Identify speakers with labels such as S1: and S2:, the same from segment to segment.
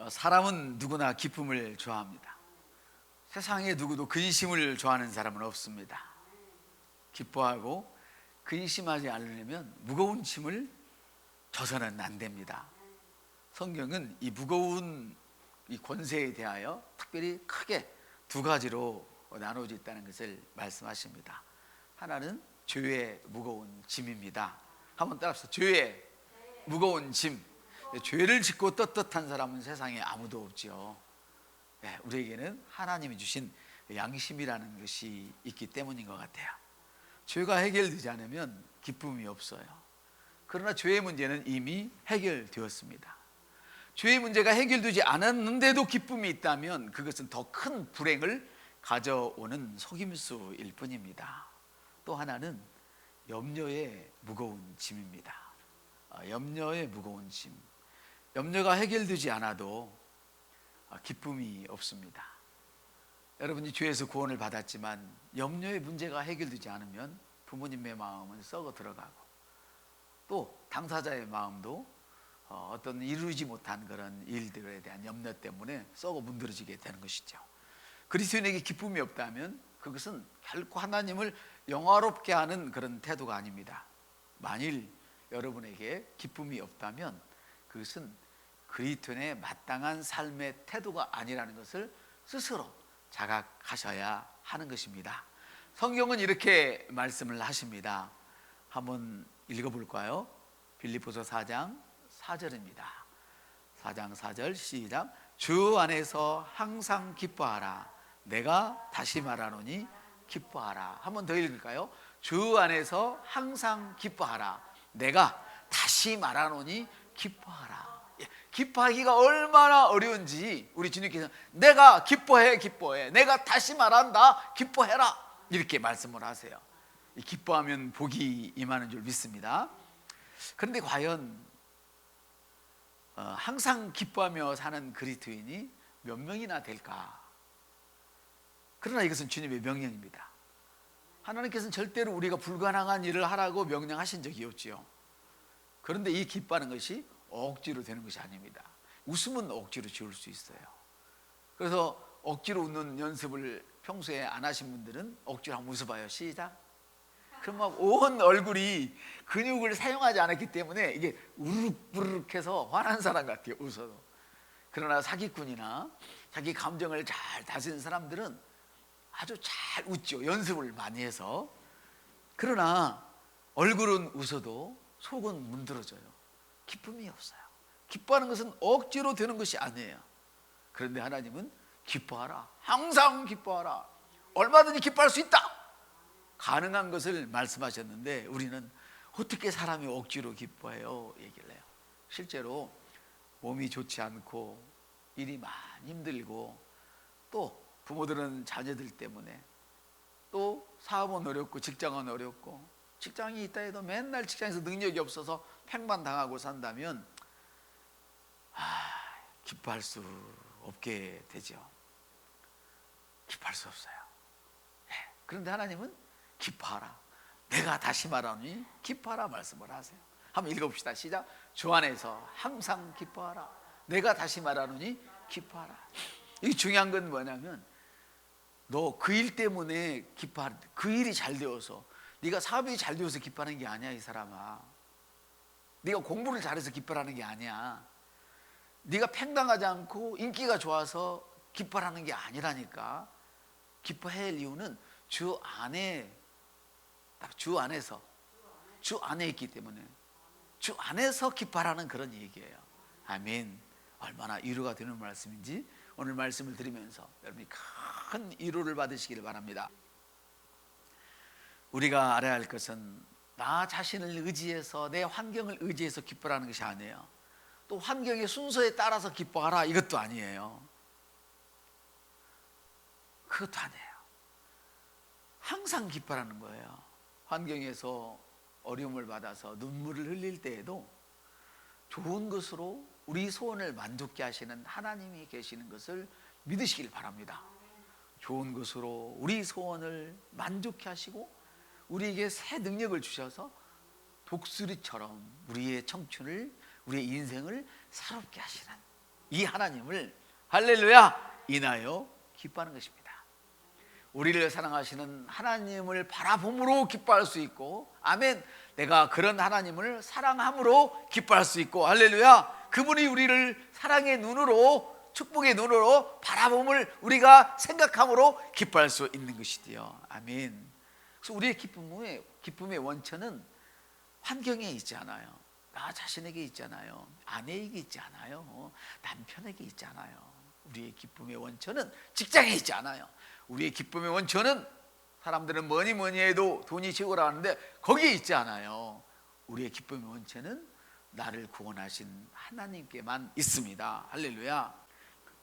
S1: 사람은 누구나 기쁨을 좋아합니다. 세상에 누구도 근심을 좋아하는 사람은 없습니다. 기뻐하고 근심하지 않으려면 무거운 짐을 져서는 안 됩니다. 성경은 이 무거운 이 권세에 대하여 특별히 크게 두 가지로 나눠져 있다는 것을 말씀하십니다. 하나는 죄의 무거운 짐입니다. 한번 따라합시다. 죄의 무거운 짐. 죄를 짓고 떳떳한 사람은 세상에 아무도 없지요. 우리에게는 하나님이 주신 양심이라는 것이 있기 때문인 것 같아요. 죄가 해결되지 않으면 기쁨이 없어요. 그러나 죄의 문제는 이미 해결되었습니다. 죄의 문제가 해결되지 않았는데도 기쁨이 있다면 그것은 더 큰 불행을 가져오는 속임수일 뿐입니다. 또 하나는 염려의 무거운 짐입니다. 염려의 무거운 짐. 염려가 해결되지 않아도 기쁨이 없습니다. 여러분이 죄에서 구원을 받았지만 염려의 문제가 해결되지 않으면 부모님의 마음은 썩어 들어가고 또 당사자의 마음도 어떤 이루지 못한 그런 일들에 대한 염려 때문에 썩어 문드러지게 되는 것이죠. 그리스도인에게 기쁨이 없다면 그것은 결코 하나님을 영화롭게 하는 그런 태도가 아닙니다. 만일 여러분에게 기쁨이 없다면 그것은 그리스도인의 마땅한 삶의 태도가 아니라는 것을 스스로 자각하셔야 하는 것입니다. 성경은 이렇게 말씀을 하십니다. 한번 읽어볼까요? 빌립보서 4장 4절입니다. 4장 4절 시작. 주 안에서 항상 기뻐하라. 내가 다시 말하노니 기뻐하라. 한번 더 읽을까요? 주 안에서 항상 기뻐하라. 내가 다시 말하노니 기뻐하라. 기뻐하기가 얼마나 어려운지 우리 주님께서 내가 기뻐해 기뻐해 내가 다시 말한다 기뻐해라 이렇게 말씀을 하세요. 기뻐하면 복이 임하는 줄 믿습니다. 그런데 과연 항상 기뻐하며 사는 그리스도인이 몇 명이나 될까? 그러나 이것은 주님의 명령입니다. 하나님께서는 절대로 우리가 불가능한 일을 하라고 명령하신 적이 없지요. 그런데 이 기뻐하는 것이 억지로 되는 것이 아닙니다. 웃음은 억지로 지을 수 있어요. 그래서 억지로 웃는 연습을 평소에 안 하신 분들은 억지로 한번 웃어봐요. 시작. 그럼 막 온 얼굴이 근육을 사용하지 않았기 때문에 이게 우르륵부르륵해서 화난 사람 같아요. 웃어도. 그러나 사기꾼이나 자기 감정을 잘 다스리는 사람들은 아주 잘 웃죠. 연습을 많이 해서. 그러나 얼굴은 웃어도 속은 문드러져요. 기쁨이 없어요. 기뻐하는 것은 억지로 되는 것이 아니에요. 그런데 하나님은 기뻐하라. 항상 기뻐하라. 얼마든지 기뻐할 수 있다. 가능한 것을 말씀하셨는데 우리는 어떻게 사람이 억지로 기뻐해요? 얘기를 해요. 실제로 몸이 좋지 않고 일이 많이 힘들고 또 부모들은 자녀들 때문에 또 사업은 어렵고 직장은 어렵고 직장이 있다 해도 맨날 직장에서 능력이 없어서 팽만당하고 산다면 기뻐할 수 없게 되죠. 기뻐할 수 없어요. 그런데 하나님은 기뻐하라. 내가 다시 말하니 기뻐하라 말씀을 하세요. 한번 읽어봅시다. 시작. 주 안에서 항상 기뻐하라. 내가 다시 말하노니 기뻐하라. 이 중요한 건 뭐냐면 너 그 일 때문에 기뻐하라. 그 일이 잘 되어서 네가 사업이 잘 되어서 기뻐하는 게 아니야. 이 사람아. 네가 공부를 잘해서 기뻐하는 게 아니야. 네가 팽당하지 않고 인기가 좋아서 기뻐하는 게 아니라니까. 기뻐해야 할 이유는 주 안에, 주 안에서, 주 안에 있기 때문에 주 안에서 기뻐하라는 그런 얘기예요. 아멘. 얼마나 위로가 되는 말씀인지 오늘 말씀을 들으면서 여러분이 큰 위로를 받으시기를 바랍니다. 우리가 알아야 할 것은 나 자신을 의지해서 내 환경을 의지해서 기뻐하는 것이 아니에요. 또 환경의 순서에 따라서 기뻐하라 이것도 아니에요. 그것도 아니에요. 항상 기뻐하는 거예요. 환경에서 어려움을 받아서 눈물을 흘릴 때에도 좋은 것으로 우리 소원을 만족케 하시는 하나님이 계시는 것을 믿으시길 바랍니다. 좋은 것으로 우리 소원을 만족케 하시고 우리에게 새 능력을 주셔서 독수리처럼 우리의 청춘을, 우리의 인생을 새롭게 하시는 이 하나님을 할렐루야 인하여 기뻐하는 것입니다. 우리를 사랑하시는 하나님을 바라봄으로 기뻐할 수 있고, 아멘, 내가 그런 하나님을 사랑함으로 기뻐할 수 있고, 할렐루야, 그분이 우리를 사랑의 눈으로, 축복의 눈으로 바라봄을 우리가 생각함으로 기뻐할 수 있는 것이지요. 아멘. 그래서 우리의 기쁨의 원천은 환경에 있지 않아요. 나 자신에게 있지 않아요. 아내에게 있지 않아요. 남편에게 있지 않아요. 우리의 기쁨의 원천은 직장에 있지 않아요. 우리의 기쁨의 원천은, 사람들은 뭐니 해도 돈이 최고라 하는데 거기에 있지 않아요. 우리의 기쁨의 원천은 나를 구원하신 하나님께만 있습니다. 할렐루야.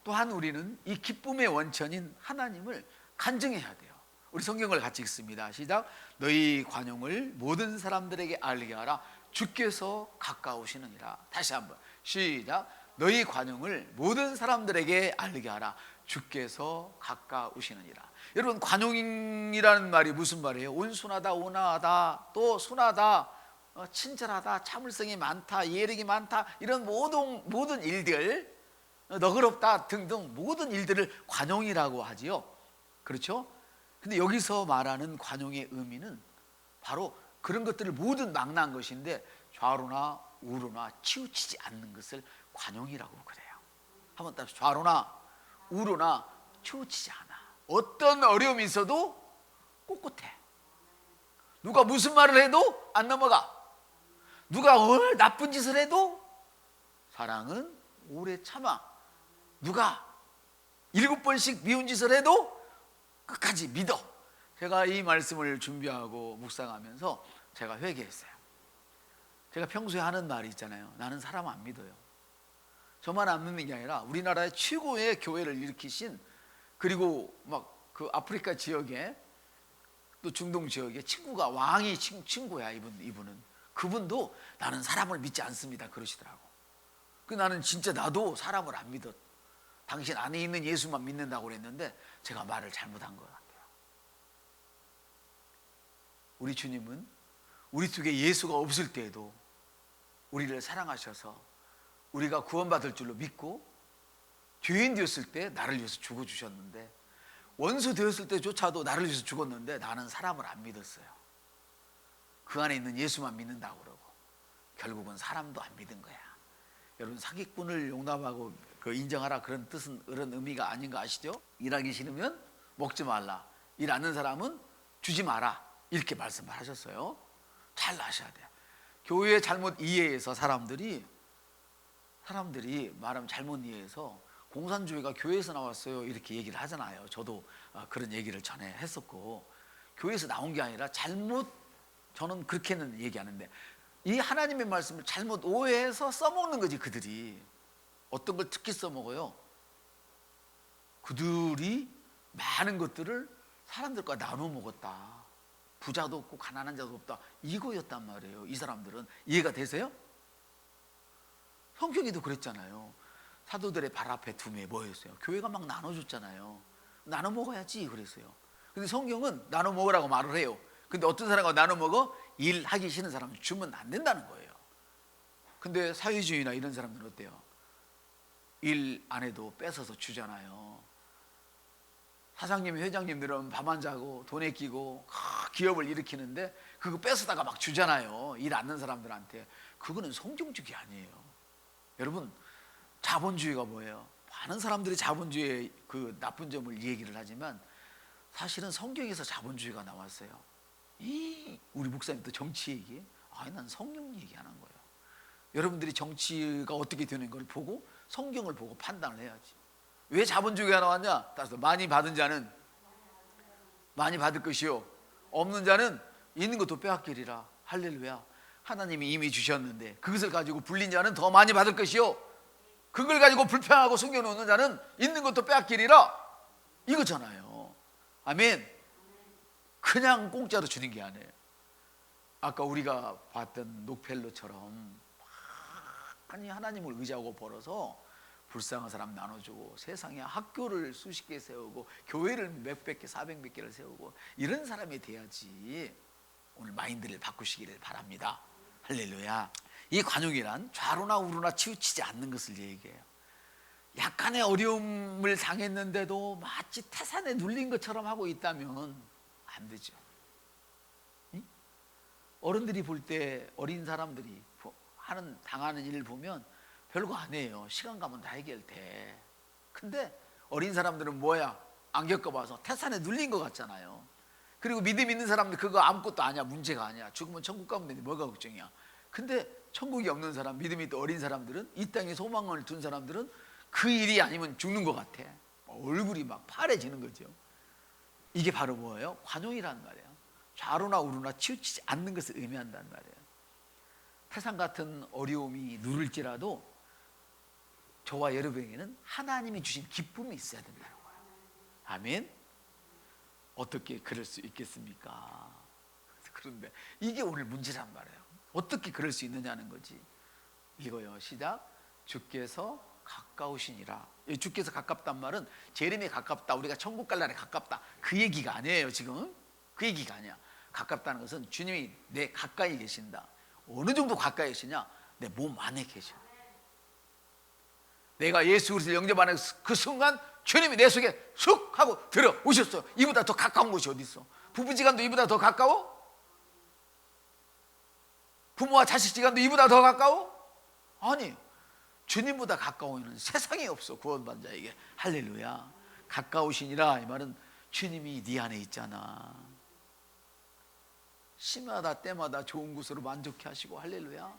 S1: 또한 우리는 이 기쁨의 원천인 하나님을 간증해야 돼요. 우리 성경을 같이 읽습니다. 시작. 너희 관용을 모든 사람들에게 알게 하라. 주께서 가까우시느니라. 다시 한번 시작. 너희 관용을 모든 사람들에게 알게 하라. 주께서 가까우시느니라. 여러분, 관용이라는 말이 무슨 말이에요? 온순하다, 온화하다, 또 순하다, 친절하다, 참을성이 많다, 예력이 많다, 이런 모든 일들, 너그럽다 등등 모든 일들을 관용이라고 하지요. 그렇죠? 근데 여기서 말하는 관용의 의미는 바로 그런 것들을 모든 망라한 것인데 좌로나 우로나 치우치지 않는 것을 관용이라고 그래요. 한번 따라서 좌로나 우로나 치우치지 않아. 어떤 어려움이 있어도 꿋꿋해. 누가 무슨 말을 해도 안 넘어가. 누가 나쁜 짓을 해도 사랑은 오래 참아. 누가 7번씩 미운 짓을 해도 끝까지 믿어. 제가 이 말씀을 준비하고 묵상하면서 제가 회개했어요. 제가 평소에 하는 말이 있잖아요. 나는 사람 안 믿어요. 저만 안 믿는 게 아니라 우리나라의 최고의 교회를 일으키신, 그리고 막 그 아프리카 지역에 또 중동 지역에 친구가 왕이 친구야. 이분은 그분도 나는 사람을 믿지 않습니다 그러시더라고. 그 나는 진짜 나도 사람을 안 믿어. 당신 안에 있는 예수만 믿는다고 그랬는데 제가 말을 잘못한 것 같아요. 우리 주님은 우리 속에 예수가 없을 때에도 우리를 사랑하셔서 우리가 구원받을 줄로 믿고, 죄인 되었을 때 나를 위해서 죽어주셨는데, 원수 되었을 때조차도 나를 위해서 죽었는데 나는 사람을 안 믿었어요. 그 안에 있는 예수만 믿는다고 그러고 결국은 사람도 안 믿은 거야. 여러분, 사기꾼을 용납하고 인정하라, 그런 뜻은, 그런 의미가 아닌 거 아시죠? 일하기 싫으면 먹지 말라, 일 안 하는 사람은 주지 마라, 이렇게 말씀을 하셨어요. 잘 아셔야 돼요. 교회의 잘못 이해해서 사람들이 말하면 잘못 이해해서 공산주의가 교회에서 나왔어요 이렇게 얘기를 하잖아요. 저도 그런 얘기를 전에 했었고, 교회에서 나온 게 아니라 잘못, 저는 그렇게는 얘기하는데 이 하나님의 말씀을 잘못 오해해서 써먹는 거지. 그들이 어떤 걸 특히 써먹어요. 그들이 많은 것들을 사람들과 나눠 먹었다. 부자도 없고 가난한 자도 없다, 이거였단 말이에요. 이 사람들은 이해가 되세요? 성경에도 그랬잖아요. 사도들의 발 앞에 둠에 뭐였어요? 교회가 막 나눠줬잖아요. 나눠 먹어야지 그랬어요. 근데 성경은 나눠 먹으라고 말을 해요. 근데 어떤 사람과 나눠 먹어? 일하기 싫은 사람은 주면 안 된다는 거예요. 근데 사회주의나 이런 사람들은 어때요? 일 안 해도 뺏어서 주잖아요. 사장님, 회장님들은 밤 안 자고 돈에 끼고 기업을 일으키는데 그거 뺏어다가 막 주잖아요. 일 안 하는 사람들한테. 그거는 성경적이 아니에요. 여러분, 자본주의가 뭐예요? 많은 사람들이 자본주의의 그 나쁜 점을 얘기를 하지만 사실은 성경에서 자본주의가 나왔어요. 우리 목사님도 정치 얘기? 아니, 난 성경 얘기하는 거예요. 여러분들이 정치가 어떻게 되는 걸 보고 성경을 보고 판단을 해야지. 왜 자본주의가 나왔냐? 따라서 많이 받은 자는 많이 받을 것이요, 없는 자는 있는 것도 빼앗기리라. 할렐루야. 하나님이 이미 주셨는데 그것을 가지고 불린 자는 더 많이 받을 것이요, 그걸 가지고 불평하고 숨겨놓는 자는 있는 것도 빼앗기리라, 이거잖아요. 아멘. 그냥 공짜로 주는 게 아니에요. 아까 우리가 봤던 록펠러처럼 많이 하나님을 의지하고 벌어서 불쌍한 사람 나눠주고, 세상에 학교를 수십 개 세우고, 교회를 몇백 개, 400몇 개를 세우고, 이런 사람이 돼야지. 오늘 마인드를 바꾸시기를 바랍니다. 할렐루야. 이 관용이란 좌로나 우로나 치우치지 않는 것을 얘기해요. 태산의 어려움을 당했는데도 마치 태산에 눌린 것처럼 하고 있다면 안 되죠. 응? 어른들이 볼 때 어린 사람들이 당하는 일을 보면 별거 아니에요. 시간 가면 다 해결돼. 근데 어린 사람들은 뭐야? 안 겪어봐서 태산에 눌린 것 같잖아요. 그리고 믿음 있는 사람들 그거 아무것도 아니야. 문제가 아니야. 죽으면 천국 가면 되는데 뭐가 걱정이야. 근데 천국이 없는 사람, 믿음이 또 어린 사람들은, 이 땅에 소망을 둔 사람들은 그 일이 아니면 죽는 것 같아. 얼굴이 막 파래지는 거죠. 이게 바로 뭐예요? 관용이라는 말이에요. 좌로나 우로나 치우치지 않는 것을 의미한다는 말이에요. 태산 같은 어려움이 누를지라도 저와 여러분에게는 하나님이 주신 기쁨이 있어야 된다는 거예요. 아멘. 어떻게 그럴 수 있겠습니까? 그런데 이게 오늘 문제란 말이에요. 어떻게 그럴 수 있느냐는 거지. 읽어요. 시작. 주께서 가까우시니라. 주께서 가깝단 말은 재림에 가깝다, 우리가 천국 갈 날에 가깝다, 그 얘기가 아니에요. 지금 그 얘기가 아니야. 가깝다는 것은 주님이 내 가까이 계신다. 어느 정도 가까이 계시냐? 내 몸 안에 계셔. 내가 예수 그리스도를 영접하는 그 순간 주님이 내 속에 쑥 하고 들어오셨어. 이보다 더 가까운 곳이 어디 있어? 부부지간도 이보다 더 가까워? 부모와 자식지간도 이보다 더 가까워? 아니, 주님보다 가까운 이는 세상에 없어. 구원받은 자에게. 할렐루야. 가까우시니라. 이 말은 주님이 네 안에 있잖아. 시마다 때마다 좋은 곳으로 만족해 하시고, 할렐루야,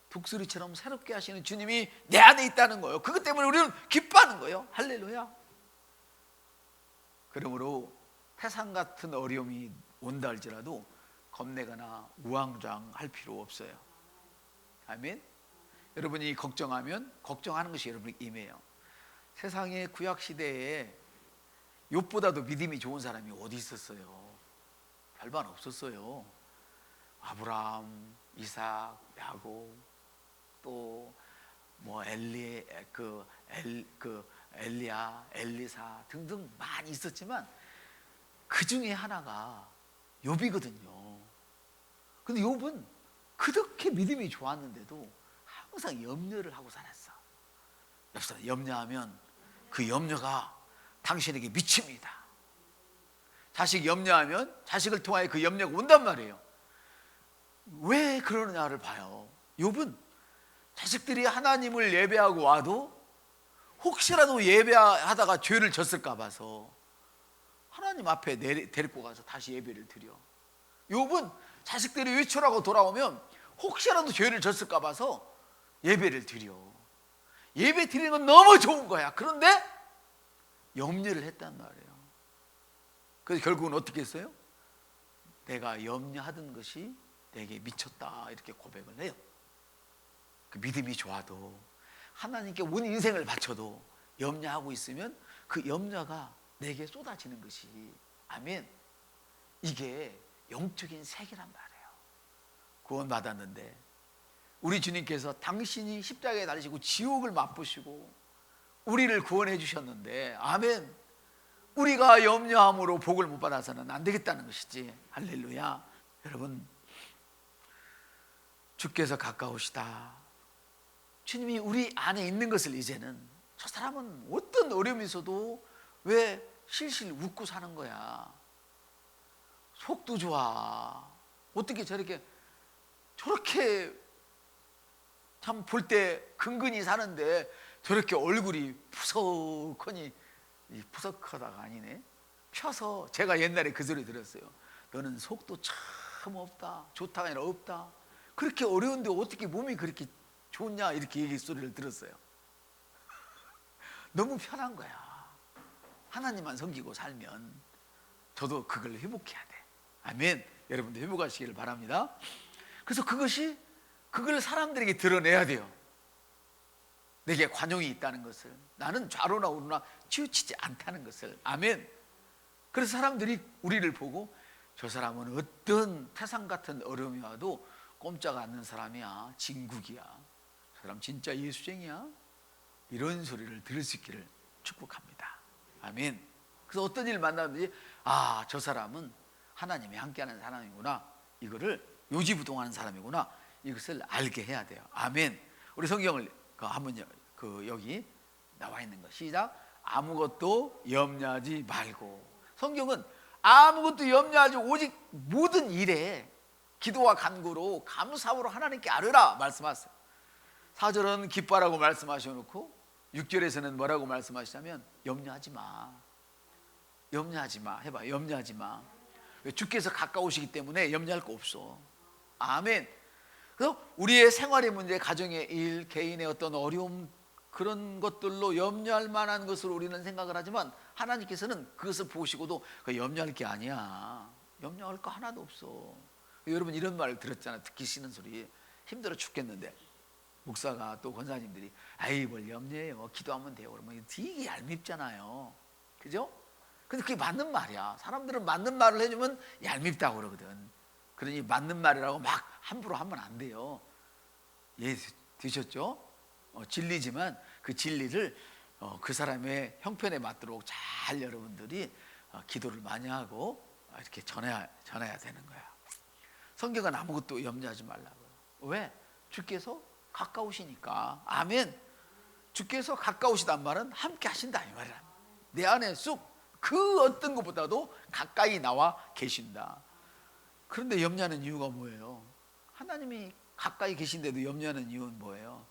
S1: 독수리처럼 새롭게 하시는 주님이 내 안에 있다는 거예요. 그것 때문에 우리는 기뻐하는 거예요. 할렐루야. 그러므로 태산 같은 어려움이 온다 할지라도 겁내거나 우왕좌왕할 필요 없어요. 아멘. 여러분이 걱정하면 걱정하는 것이 여러분에게 임해요. 세상의 구약 시대에 욥보다도 믿음이 좋은 사람이 어디 있었어요? 별반 없었어요. 아브라함, 이삭, 야곱, 또 뭐 엘리야, 엘리사 등등 많이 있었지만 그 중에 하나가 욥이거든요. 근데 욥은 그렇게 믿음이 좋았는데도 항상 염려를 하고 살았어. 옆사람 염려하면 그 염려가 당신에게 미칩니다. 자식 염려하면 자식을 통하여 그 염려가 온단 말이에요. 왜 그러느냐를 봐요. 욥은 자식들이 하나님을 예배하고 와도 혹시라도 예배하다가 죄를 졌을까 봐서 하나님 앞에 데리고 가서 다시 예배를 드려. 욥은 자식들이 외출하고 돌아오면 혹시라도 죄를 졌을까 봐서 예배를 드려. 예배 드리는 건 너무 좋은 거야. 그런데 염려를 했단 말이에요. 그래서 결국은 어떻게 했어요? 내가 염려하던 것이 내게 미쳤다, 이렇게 고백을 해요. 그 믿음이 좋아도 하나님께 온 인생을 바쳐도 염려하고 있으면 그 염려가 내게 쏟아지는 것이, 아멘, 이게 영적인 세계란 말이에요. 구원받았는데 우리 주님께서 당신이 십자가에 달리시고 지옥을 맛보시고 우리를 구원해 주셨는데, 아멘, 우리가 염려함으로 복을 못 받아서는 안 되겠다는 것이지. 할렐루야. 여러분, 주께서 가까우시다. 주님이 우리 안에 있는 것을 이제는, 저 사람은 어떤 어려움이 있어도 왜 실실 웃고 사는 거야. 속도 좋아. 어떻게 저렇게 참 볼 때 근근히 사는데 저렇게 얼굴이 푸석하니, 푸석하다가 아니네, 펴서. 제가 옛날에 그 소리 들었어요. 너는 속도 참 없다. 좋다가 아니라 없다. 그렇게 어려운데 어떻게 몸이 그렇게 좋냐, 이렇게 얘기 소리를 들었어요. 너무 편한 거야. 하나님만 섬기고 살면 저도 그걸 회복해야 돼. 아멘. 여러분도 회복하시기를 바랍니다. 그래서 그걸 사람들에게 드러내야 돼요. 내게 관용이 있다는 것을, 나는 좌로나 우로나 치우치지 않다는 것을. 아멘. 그래서 사람들이 우리를 보고 저 사람은 어떤 태산 같은 어려움이 와도 꼼짝 않는 사람이야, 진국이야, 저 사람 진짜 예수쟁이야, 이런 소리를 들을 수 있기를 축복합니다. 아멘. 그래서 어떤 일을 만나든지, 아, 저 사람은 하나님이 함께하는 사람이구나, 이거를 요지부동하는 사람이구나, 이것을 알게 해야 돼요. 아멘. 우리 성경을 한번 여기 나와 있는 것. 시작. 아무것도 염려하지 말고. 성경은 아무것도 염려하지 오직 모든 일에 기도와 간구로 감사함으로 하나님께 아뢰라 말씀하세요. 4절은 기뻐하라고 말씀하셔놓고 6절에서는 뭐라고 말씀하시냐면 염려하지 마. 염려하지 마. 해봐. 염려하지 마. 주께서 가까우시기 때문에 염려할 거 없어. 아멘. 그래서 우리의 생활의 문제, 가정의 일, 개인의 어떤 어려움, 그런 것들로 염려할 만한 것으로 우리는 생각을 하지만 하나님께서는 그것을 보시고도 염려할 게 아니야. 염려할 거 하나도 없어. 여러분 이런 말 들었잖아. 듣기 싫은 소리. 힘들어 죽겠는데 목사가 또 권사님들이 아이 뭘 염려해요. 기도하면 돼요. 그러면 되게 얄밉잖아요. 그죠? 근데 그게 맞는 말이야. 사람들은 맞는 말을 해주면 얄밉다고 그러거든. 그러니 맞는 말이라고 막 함부로 하면 안 돼요. 예, 되셨죠? 진리지만 그 진리를 그 사람의 형편에 맞도록 잘 여러분들이 기도를 많이 하고 이렇게 전해야 되는 거야. 성경은 아무것도 염려하지 말라고요. 왜? 주께서 가까우시니까. 아멘. 주께서 가까우시단 말은 함께 하신다 이 말이야. 내 안에 쑥 그 어떤 것보다도 가까이 나와 계신다. 그런데 염려하는 이유가 뭐예요? 하나님이 가까이 계신데도 염려하는 이유는 뭐예요?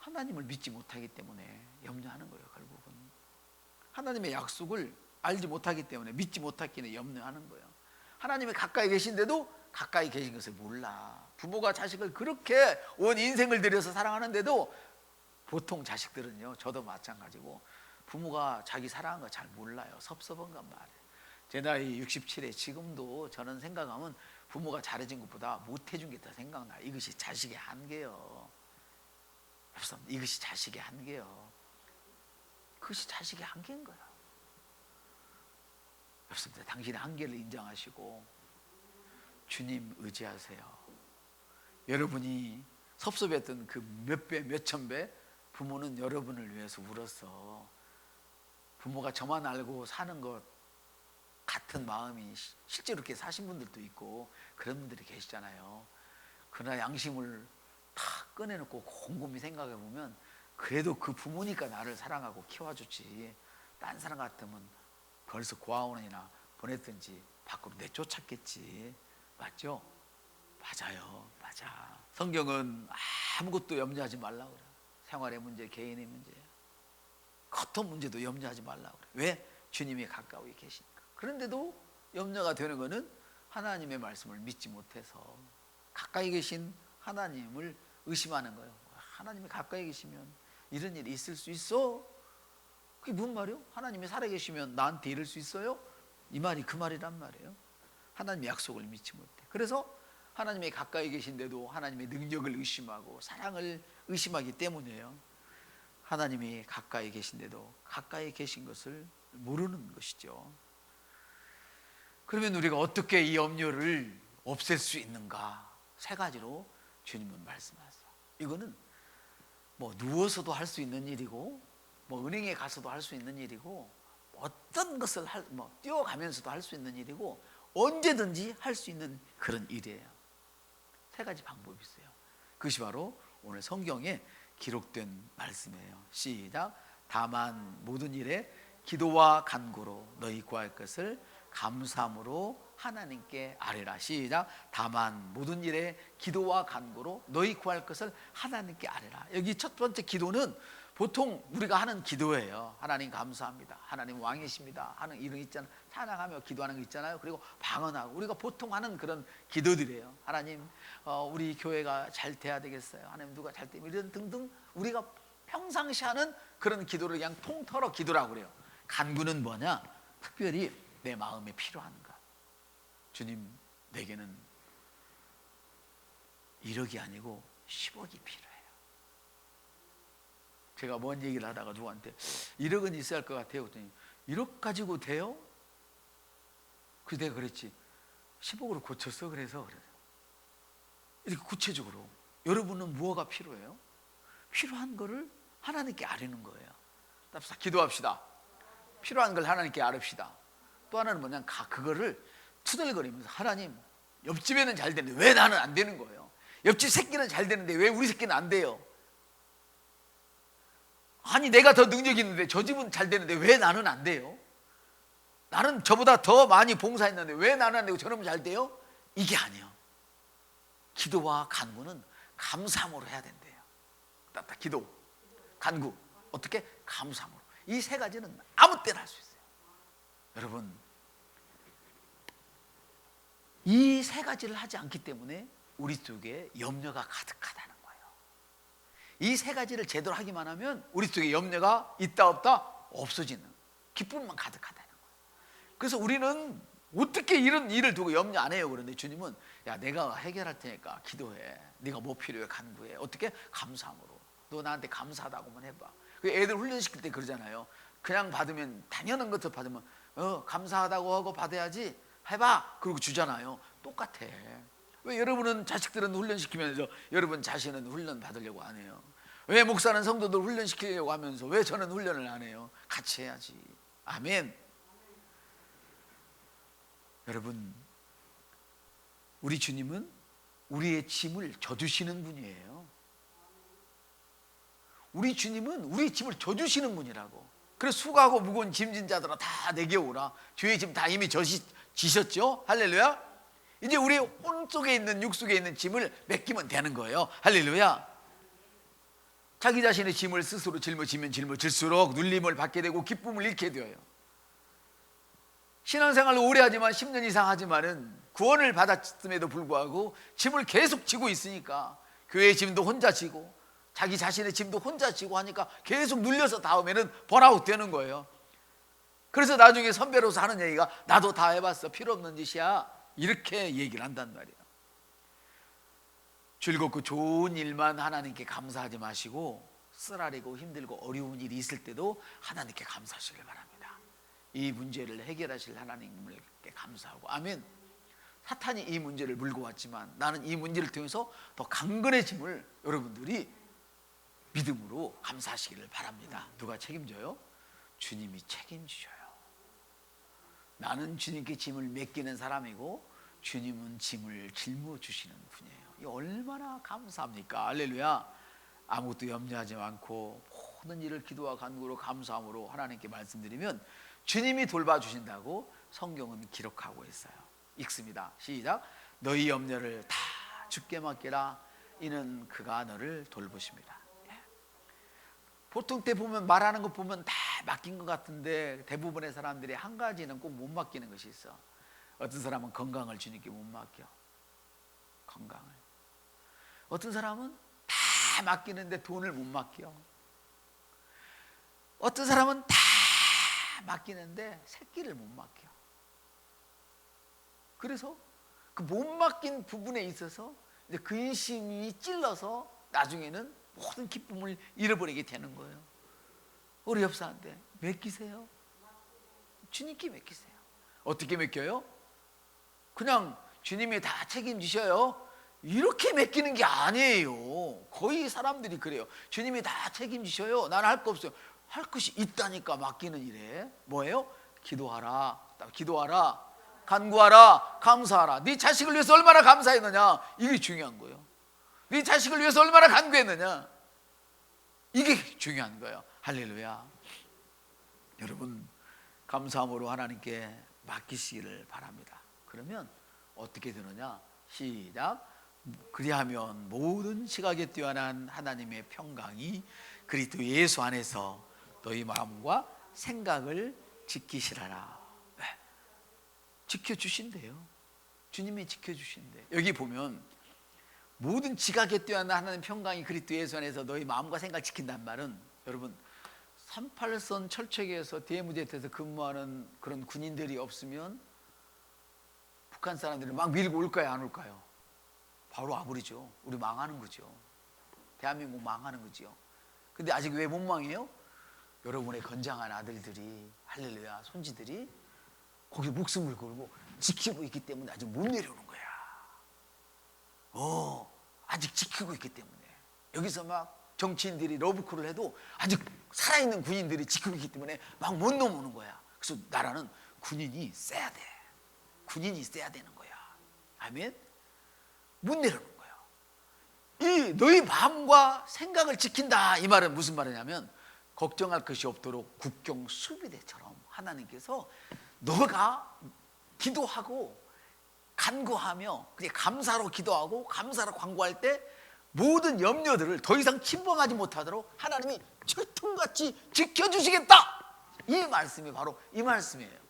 S1: 하나님을 믿지 못하기 때문에 염려하는 거예요. 결국은 하나님의 약속을 알지 못하기 때문에, 믿지 못하기 때문에 염려하는 거예요. 하나님이 가까이 계신데도 가까이 계신 것을 몰라. 부모가 자식을 그렇게 온 인생을 들여서 사랑하는데도 보통 자식들은요, 저도 마찬가지고 부모가 자기 사랑한 거 잘 몰라요. 섭섭한가 말이에요. 제 나이 67에 지금도 저는 생각하면 부모가 잘해준 것보다 못해준 게 더 생각나. 이것이 자식의 한계요. 이것이 자식의 한계요. 그것이 자식의 한계인 거야. 여러분들, 당신의 한계를 인정하시고 주님 의지하세요. 여러분이 섭섭했던 그 몇 배, 몇천 배 부모는 여러분을 위해서 울었어. 부모가 저만 알고 사는 것 같은 마음이 실제로 그렇게 사신 분들도 있고 그런 분들이 계시잖아요. 그러나 양심을 다 꺼내놓고 곰곰이 생각해 보면 그래도 그 부모니까 나를 사랑하고 키워주지, 딴 사람 같으면 벌써 고아원이나 보냈든지 밖으로 내쫓았겠지. 맞죠? 맞아요. 맞아. 성경은 아무것도 염려하지 말라고 그래요. 생활의 문제, 개인의 문제, 어떤 문제도 염려하지 말라고 그래요. 왜? 주님이 가까이 계시니까. 그런데도 염려가 되는 것은 하나님의 말씀을 믿지 못해서 가까이 계신 하나님을 의심하는 거예요. 하나님이 가까이 계시면 이런 일이 있을 수 있어? 그게 뭔 말이에요? 하나님이 살아계시면 나한테 이럴 수 있어요? 이 말이 그 말이란 말이에요. 하나님의 약속을 믿지 못해. 그래서 하나님이 가까이 계신데도 하나님의 능력을 의심하고 사랑을 의심하기 때문이에요. 하나님이 가까이 계신데도 가까이 계신 것을 모르는 것이죠. 그러면 우리가 어떻게 이 염려를 없앨 수 있는가? 세 가지로 주님은 말씀하세요. 이거는 뭐 누워서도 할 수 있는 일이고, 뭐 은행에 가서도 할 수 있는 일이고, 어떤 것을 뛰어가면서도 할 수 있는 일이고, 언제든지 할 수 있는 그런 일이에요. 세 가지 방법이 있어요. 그것이 바로 오늘 성경에 기록된 말씀이에요. 시작. 다만 모든 일에 기도와 간구로 너희 구할 것을 감사함으로 하나님께 아뢰라. 시작. 다만 모든 일에 기도와 간구로 너희 구할 것을 하나님께 아뢰라. 여기 첫 번째 기도는 보통 우리가 하는 기도예요. 하나님 감사합니다, 하나님 왕이십니다 하는 이런 있잖아요. 찬양하며 기도하는 거 있잖아요. 그리고 방언하고 우리가 보통 하는 그런 기도들이에요. 하나님 우리 교회가 잘 돼야 되겠어요. 하나님 누가 잘 되면 이런 등등 우리가 평상시 하는 그런 기도를 그냥 통틀어 기도라고 그래요. 간구는 뭐냐? 특별히 내 마음에 필요한가. 주님, 내게는 1억이 아니고 10억이 필요해요. 제가 뭔 얘기를 하다가 누구한테 1억은 있어야 할 것 같아요. 그랬더니 1억 가지고 돼요? 그래서 내가 그랬지, 10억으로 고쳤어. 그래서 이렇게 구체적으로 여러분은 무엇가 필요해요? 필요한 거를 하나님께 아뢰는 거예요. 기도합시다. 필요한 걸 하나님께 아뢰시다. 또 하나는 뭐냐면 그거를 투덜거리면서 하나님, 옆집에는 잘 되는데 왜 나는 안 되는 거예요? 옆집 새끼는 잘 되는데 왜 우리 새끼는 안 돼요? 아니 내가 더 능력이 있는데 저 집은 잘 되는데 왜 나는 안 돼요? 나는 저보다 더 많이 봉사했는데 왜 나는 안 되고 저놈은 잘 돼요? 이게 아니에요. 기도와 간구는 감사함으로 해야 된대요. 기도, 간구 어떻게? 감사함으로. 이 세 가지는 아무 때나 할 수 있어요. 여러분, 이 세 가지를 하지 않기 때문에 우리 속에 염려가 가득하다는 거예요. 이 세 가지를 제대로 하기만 하면 우리 속에 염려가 있다 없다? 없어지는, 기쁨만 가득하다는 거예요. 그래서 우리는 어떻게 이런 일을 두고 염려 안 해요. 그런데 주님은 야, 내가 해결할 테니까 기도해. 네가 뭐 필요해? 간구해. 어떻게? 감사함으로. 너 나한테 감사하다고만 해봐. 애들 훈련시킬 때 그러잖아요. 그냥 받으면, 당연한 것도 받으면 감사하다고 하고 받아야지, 해봐, 그러고 주잖아요. 똑같아. 왜 여러분은 자식들은 훈련시키면서 여러분 자신은 훈련 받으려고 안 해요? 왜 목사는 성도들 훈련시키려고 하면서 왜 저는 훈련을 안 해요? 같이 해야지. 아멘. 여러분, 우리 주님은 우리의 짐을 져주시는 분이에요. 우리 주님은 우리 짐을 져주시는 분이라고. 그래서 수고하고 무거운 짐진 자들아 다 내게 오라. 주의 짐 다 이미 지셨죠? 할렐루야. 이제 우리 혼 속에 있는, 육 속에 있는 짐을 맡기면 되는 거예요. 할렐루야. 자기 자신의 짐을 스스로 짊어지면 짊어질수록 눌림을 받게 되고 기쁨을 잃게 되어요. 신앙생활을 오래 하지만 10년 이상 하지만은 구원을 받았음에도 불구하고 짐을 계속 지고 있으니까 교회의 짐도 혼자 지고 자기 자신의 짐도 혼자 지고 하니까 계속 눌려서 다음에는 번아웃 되는 거예요. 그래서 나중에 선배로서 하는 얘기가 나도 다 해봤어, 필요 없는 짓이야, 이렇게 얘기를 한단 말이에요. 즐겁고 좋은 일만 하나님께 감사하지 마시고 쓰라리고 힘들고 어려운 일이 있을 때도 하나님께 감사하시길 바랍니다. 이 문제를 해결하실 하나님께 감사하고. 아멘. 사탄이 이 문제를 물고 왔지만 나는 이 문제를 통해서 더 강건해짐을 여러분들이 믿음으로 감사하시기를 바랍니다. 누가 책임져요? 주님이 책임지셔요. 나는 주님께 짐을 맡기는 사람이고 주님은 짐을 짊어주시는 분이에요. 이 얼마나 감사합니까? 할렐루야. 아무것도 염려하지 않고 모든 일을 기도와 간구로 감사함으로 하나님께 말씀드리면 주님이 돌봐주신다고 성경은 기록하고 있어요. 읽습니다. 시작. 너희 염려를 다 주께 맡기라. 이는 그가 너를 돌보십니다. 보통 때 보면 말하는 것 보면 다 맡긴 것 같은데 대부분의 사람들이 한 가지는 꼭 못 맡기는 것이 있어. 어떤 사람은 건강을 주님께 못 맡겨. 건강을. 어떤 사람은 다 맡기는데 돈을 못 맡겨. 어떤 사람은 다 맡기는데 새끼를 못 맡겨. 그래서 그 못 맡긴 부분에 있어서 이제 근심이 찔러서 나중에는 모든 기쁨을 잃어버리게 되는 거예요. 우리 옆사람한테 맡기세요. 주님께 맡기세요. 어떻게 맡겨요? 그냥 주님이 다 책임지셔요, 이렇게 맡기는 게 아니에요. 거의 사람들이 그래요. 주님이 다 책임지셔요, 나는 할 거 없어요. 할 것이 있다니까. 맡기는 일에 뭐예요? 기도하라, 기도하라, 간구하라, 감사하라. 네 자식을 위해서 얼마나 감사했느냐, 이게 중요한 거예요. 네 자식을 위해서 얼마나 간구했느냐, 이게 중요한 거예요. 할렐루야. 여러분, 감사함으로 하나님께 맡기시기를 바랍니다. 그러면 어떻게 되느냐? 시작. 그리하면 모든 시각에 뛰어난 하나님의 평강이 그리스도 예수 안에서 너희 마음과 생각을 지키시라라. 네. 지켜주신대요. 주님이 지켜주신대. 여기 보면 모든 지각에 뛰어난 하나님 평강이 그리스도 예수 안에서 너희 마음과 생각을 지킨다는 말은, 여러분 38선 철책에서 대무제트에서 근무하는 그런 군인들이 없으면 북한 사람들이 막 밀고 올까요, 안 올까요? 바로 와버리죠. 우리 망하는 거죠. 대한민국 망하는 거죠. 근데 아직 왜 못 망해요? 여러분의 건장한 아들들이, 할렐루야, 손지들이 거기 목숨을 걸고 지키고 있기 때문에 아직 못 내려오는 거야. 아직 지키고 있기 때문에. 여기서 막 정치인들이 러브콜을 해도 아직 살아있는 군인들이 지키고 있기 때문에 막 못 넘어오는 거야. 그래서 나라는 군인이 세야 돼. 군인이 세야 되는 거야. 아멘. 못 내려오는 거예요. 이 너희 마음과 생각을 지킨다, 이 말은 무슨 말이냐면 걱정할 것이 없도록 국경 수비대처럼 하나님께서 너가 기도하고 간구하며 감사로 기도하고 감사로 간구할 때 모든 염려들을 더 이상 침범하지 못하도록 하나님이 철통같이 지켜주시겠다. 이 말씀이 바로 이 말씀이에요.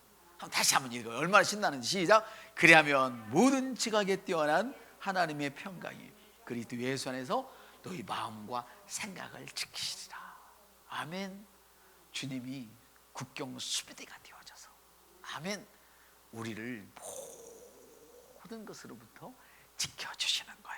S1: 다시 한번 읽어요. 얼마나 신나는지. 시작. 그리하면 모든 지각에 뛰어난 하나님의 평강이 그리스도 예수 안에서 너희 마음과 생각을 지키시리라. 아멘. 주님이 국경 수비대가 되어져서 아멘 우리를 모든 것으로부터 지켜주시는 거예요.